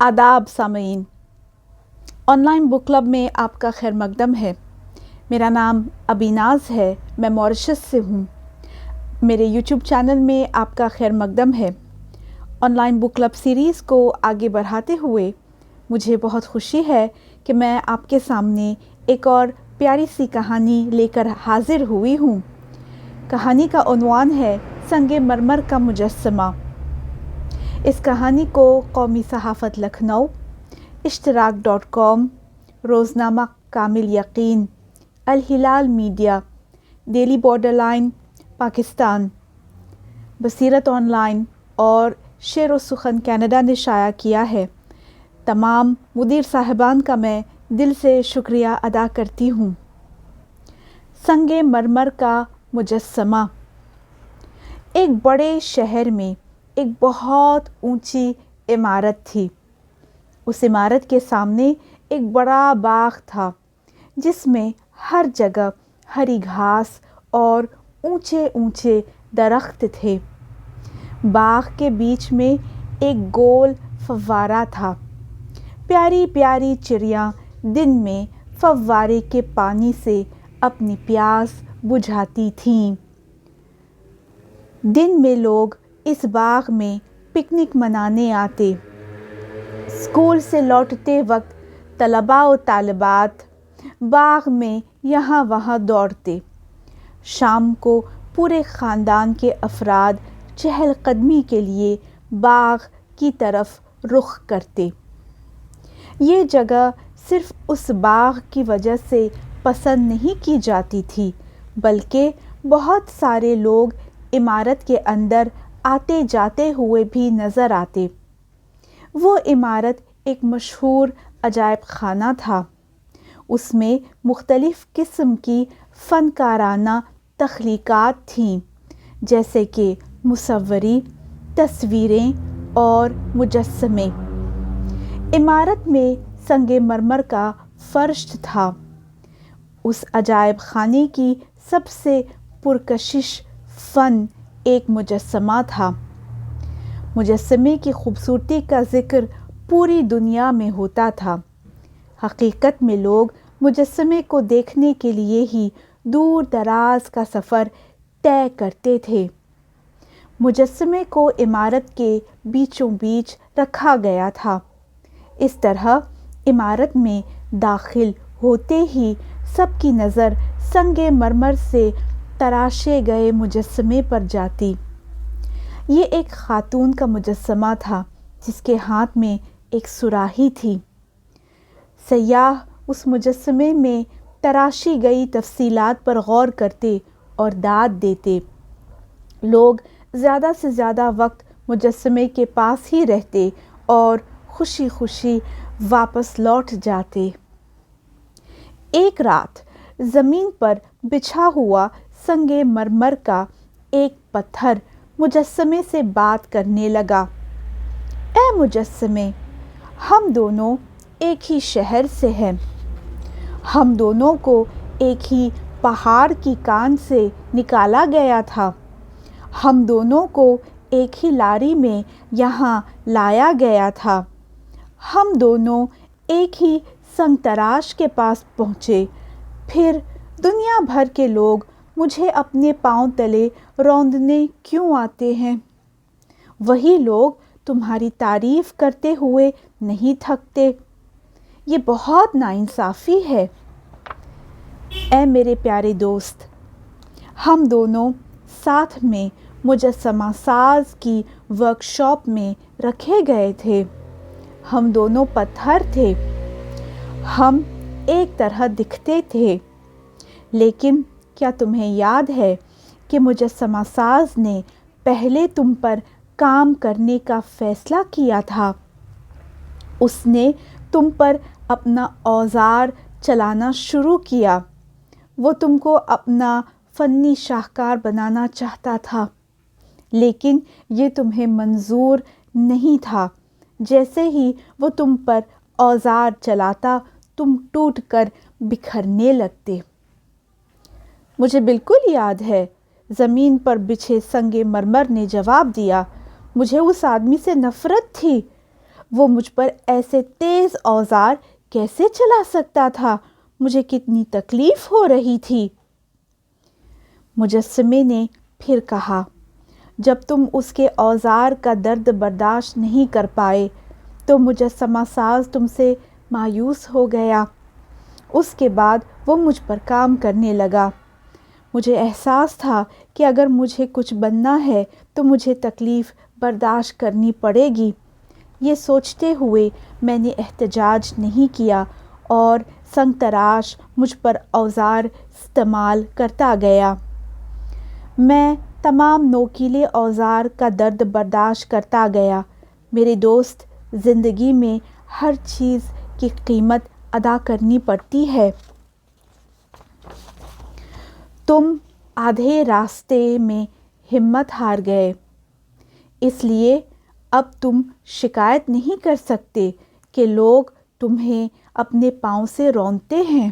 आदाब सामीन, online book club में आपका खैर मकदम है। मेरा नाम अबीनाज़ है, मैं मॉरिशस से हूँ। मेरे यूट्यूब चैनल में आपका खैर मकदम है। ऑनलाइन बुक क्लब सीरीज़ को आगे बढ़ाते हुए मुझे बहुत खुशी है कि मैं आपके सामने एक और प्यारी सी कहानी लेकर हाजिर हुई हूँ। कहानी का उन्वान है संगे मरमर का मुजस्समा। इस कहानी को कौमी सहाफ़त लखनऊ, इश्तराक.com, रोज़नामा Kamil Yaqeen, Al Hilal media, daily borderline Pakistan, Baseerat online और शेर व सुखन कनाडा ने शाया किया है। तमाम मुदीर साहिबान का मैं दिल से शुक्रिया अदा करती हूँ। संगे मरमर का मुजस्समा। एक बड़े शहर में एक बहुत ऊंची इमारत थी। उस इमारत के सामने एक बड़ा बाग था जिसमें हर जगह हरी घास और ऊंचे ऊंचे दरख्त थे। बाग के बीच में एक गोल फव्वारा था। प्यारी प्यारी चिड़ियाँ दिन में फव्वारे के पानी से अपनी प्यास बुझाती थीं। दिन में लोग इस बाग में पिकनिक मनाने आते। स्कूल से लौटते वक्त तलबा और तालिबात बाग में यहाँ वहाँ दौड़ते। शाम को पूरे ख़ानदान के अफराद चहलकदमी के लिए बाग की तरफ रुख करते। ये जगह सिर्फ़ उस बाग की वजह से पसंद नहीं की जाती थी, बल्कि बहुत सारे लोग इमारत के अंदर आते जाते हुए भी नज़र आते। वो इमारत एक मशहूर अजायब खाना था। उसमें मुख्तलिफ़ किस्म की फ़नकाराना तख्लीक़ात थीं, जैसे कि मुसव्वरी, तस्वीरें और मुजस्समे। इमारत में संगे मरमर का फ़र्श था। उस अजायब खाने की सबसे पुरकशिश फ़न एक मुजस्समा था। मुजस्समे की खूबसूरती का ज़िक्र पूरी दुनिया में होता था। हकीकत में लोग मुजस्समे को देखने के लिए ही दूर दराज का सफ़र तय करते थे। मुजस्समे को इमारत के बीचों बीच रखा गया था। इस तरह इमारत में दाखिल होते ही सबकी नज़र संगे मरमर से तराशे गए मुजस्समे पर जाती। ये एक खातून का मुजस्समा था जिसके हाथ में एक सुराही थी। सयाह उस मुजस्समे में तराशी गई तफसीलात पर गौर करते और दाद देते। लोग ज़्यादा से ज़्यादा वक्त मुजस्समे के पास ही रहते और खुशी खुशी वापस लौट जाते। एक रात ज़मीन पर बिछा हुआ संगे मरमर का एक पत्थर मुजस्समे से बात करने लगा। ए मुजस्समे, हम दोनों एक ही शहर से हैं। हम दोनों को एक ही पहाड़ की कान से निकाला गया था। हम दोनों को एक ही लारी में यहाँ लाया गया था। हम दोनों एक ही संगतराश के पास पहुँचे। फिर दुनिया भर के लोग मुझे अपने पाँव तले रौंदने क्यों आते हैं? वही लोग तुम्हारी तारीफ़ करते हुए नहीं थकते। ये बहुत नाइंसाफ़ी है। ऐ मेरे प्यारे दोस्त, हम दोनों साथ में मुजस्समा साज की वर्कशॉप में रखे गए थे। हम दोनों पत्थर थे। हम एक तरह दिखते थे। लेकिन क्या तुम्हें याद है कि मुजस्समा साज ने पहले तुम पर काम करने का फ़ैसला किया था? उसने तुम पर अपना औज़ार चलाना शुरू किया। वो तुमको अपना फ़न्नी शाहकार बनाना चाहता था, लेकिन ये तुम्हें मंजूर नहीं था। जैसे ही वो तुम पर औज़ार चलाता, तुम टूट कर बिखरने लगते। मुझे बिल्कुल याद है, ज़मीन पर बिछे संगे मरमर ने जवाब दिया। मुझे उस आदमी से नफ़रत थी। وہ مجھ پر ایسے تیز اوزار کیسے چلا سکتا تھا؟ مجھے کتنی تکلیف ہو رہی تھی۔ مجسمے نے پھر کہا، جب تم اس کے اوزار کا درد برداشت نہیں کر پائے تو مجسمہ ساز تم سے مایوس ہو گیا۔ اس کے بعد وہ مجھ پر کام کرنے لگا۔ مجھے احساس تھا کہ اگر مجھے کچھ بننا ہے تو مجھے تکلیف برداشت کرنی پڑے گی۔ یہ سوچتے ہوئے میں نے احتجاج نہیں کیا اور سنگ تراش مجھ پر اوزار استعمال کرتا گیا۔ میں تمام نوکیلے اوزار کا درد برداشت کرتا گیا۔ میرے دوست، زندگی میں ہر چیز کی قیمت ادا کرنی پڑتی ہے۔ تم آدھے راستے میں ہمت ہار گئے، اس لیے اب تم شکایت نہیں کر سکتے کہ لوگ تمہیں اپنے پاؤں سے رونتے ہیں۔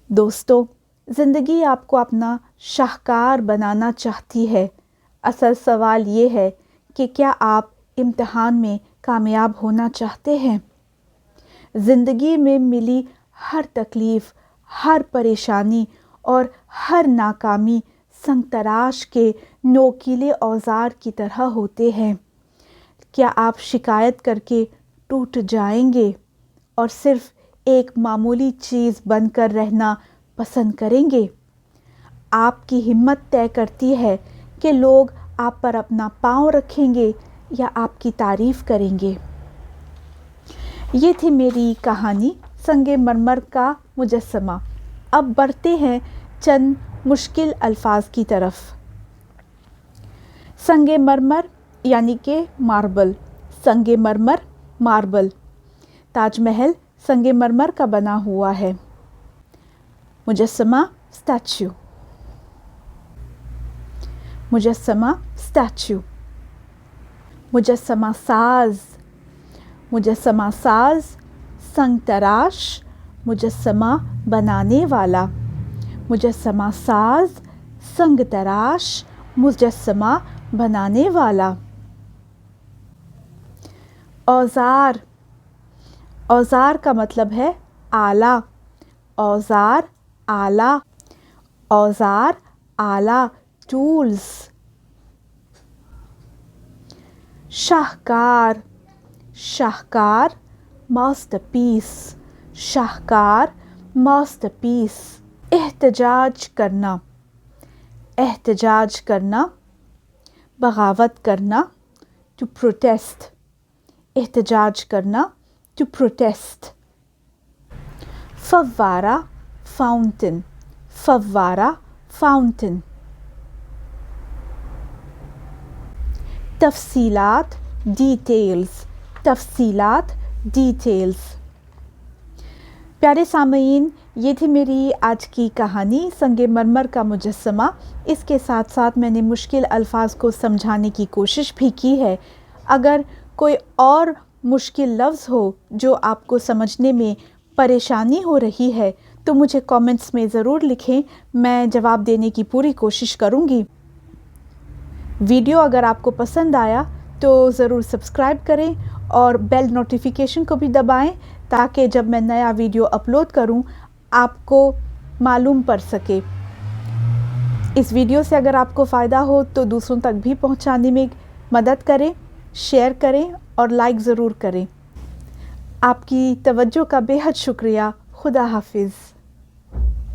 دوستو، زندگی آپ کو اپنا شاہکار بنانا چاہتی ہے۔ اصل سوال یہ ہے کہ کیا آپ امتحان میں کامیاب ہونا چاہتے ہیں؟ زندگی میں ملی ہر تکلیف، ہر پریشانی اور ہر ناکامی سنگ تراش کے نوکیلے اوزار کی طرح ہوتے ہیں۔ کیا آپ شکایت کر کے ٹوٹ جائیں گے اور صرف ایک معمولی چیز بن کر رہنا پسند کریں گے؟ آپ کی ہمت طے کرتی ہے کہ لوگ آپ پر اپنا پاؤں رکھیں گے یا آپ کی تعریف کریں گے۔ یہ تھی میری کہانی سنگ مرمر کا مجسمہ۔ اب بڑھتے ہیں چند مشکل الفاظ کی طرف۔ سنگ مرمر یعنی کہ ماربل، سنگ مرمر ماربل۔ تاج محل سنگ مرمر کا بنا ہوا ہے۔ مجسمہ اسٹیچو، مجسمہ اسٹیچو۔ مجسمہ ساز، مجسمہ ساز سنگ تراش، مجسمہ بنانے والا۔ مجسمہ ساز سنگ تراش، مجسمہ بنانے والا۔ اوزار، اوزار کا مطلب ہے آلہ، اوزار آلہ، اوزار آلہ، ٹولز۔ شاہکار، شاہکار ماسٹر پیس، شاہکار ماسٹر پیس۔ احتجاج کرنا، احتجاج کرنا، بغاوت کرنا، ٹو پروٹیسٹ، احتجاج کرنا، ٹو پروٹیسٹ۔ فوارہ، فاؤنٹن، فوارہ، فاؤنٹن۔ تفصیلات، ڈیٹیلز، تفصیلات، ڈیٹیلز۔ پیارے سامعین، یہ تھی میری آج کی کہانی سنگ مرمر کا مجسمہ۔ اس کے ساتھ ساتھ میں نے مشکل الفاظ کو سمجھانے کی کوشش بھی کی ہے۔ اگر کوئی اور مشکل لفظ ہو جو آپ کو سمجھنے میں پریشانی ہو رہی ہے تو مجھے کامنٹس میں ضرور لکھیں، میں جواب دینے کی پوری کوشش کروں گی۔ ویڈیو اگر آپ کو پسند آیا تو ضرور سبسکرائب کریں اور بیل نوٹیفیکیشن کو بھی دبائیں تاکہ جب میں نیا ویڈیو اپلوڈ کروں آپ کو معلوم پڑ سکے۔ اس ویڈیو سے اگر آپ کو فائدہ ہو تو دوسروں تک بھی پہنچانے میں مدد کریں، شیئر کریں اور لائک ضرور کریں۔ آپ کی توجہ کا بے حد شکریہ۔ خدا حافظ۔